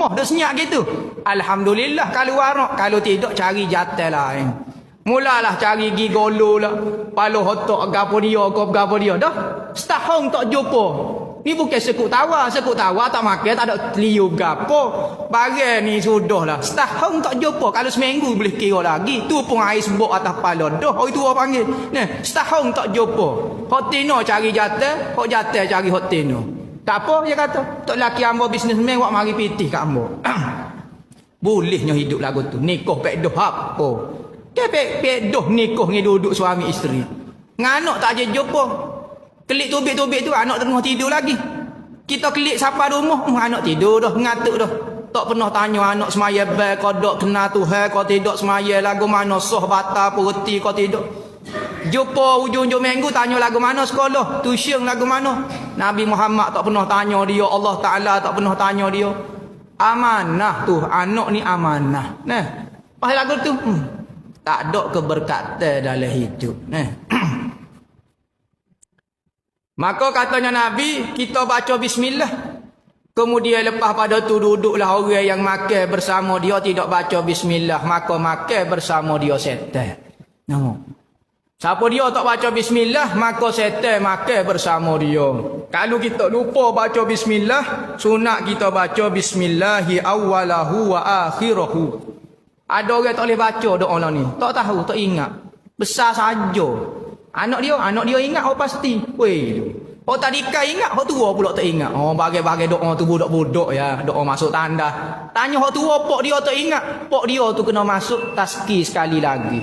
rumah dah senyap gitu. Alhamdulillah kalau warak, kalau tidak cari jatah lain. Mulalah cari gigolo lah. Palo hotok gapo dia, gapo dia. Dah setahun tak jumpa. Ni bukan sekut tawa tak makan, tak ada liup gapo. Barang ni sudahlah. Setahun tak jumpa. Kalau seminggu boleh kira lagi. Tu pun air sebut atas pala. Dah orang tua panggil. Nah, setahun tak jumpa. Hok tino cari jatah, hok jatah cari hok tino. Tak apa dia kata. Tok laki ambo bisnesmen wak mari pitih kat ambo. Bolehnya hidup lagu tu. Nikah pek doh apa? Dia pek doh nikah ngi duduk suami isteri. Nganak tak je jumpa. Kelik tubik-tubik tu anak tengah tidur lagi. Kita kelik siapa rumah, anak tidur dah, ngatuk dah. Tak pernah tanya anak semaya bel kodok kena Tuhan kau tidak semaya lagu mana soh batal perti kau tidak. Jumpa ujung-ujung minggu tanya lagu mana sekolah, tuition lagu mana. Nabi Muhammad tak pernah tanya dia, Allah Taala tak pernah tanya dia. Amanah tu, anak ni amanah. Nah, pasal lagu tu tak ada keberkatan dalam hidup. Nah. Maka katanya Nabi, kita baca bismillah. Kemudian lepas pada tu duduklah orang yang makan bersama dia tidak baca bismillah, maka makan bersama dia setan. Nampak? Siapa dia tak baca bismillah, maka setan makan bersama dia. Kalau kita lupa baca bismillah, sunat kita baca bismillahi awwalahu wa akhirahu. Ada orang tak boleh baca doa ni. Tak tahu, tak ingat. Besar saja. Anak dia ingat oh pasti. Weh. Oh tadi kan ingat, hok tua pula tak ingat. Oh bagai-bagai doa tu budak-budak ya, doa masuk tanda. Tanya hok tua pok dia tak ingat. Pok dia tu kena masuk tazkir sekali lagi.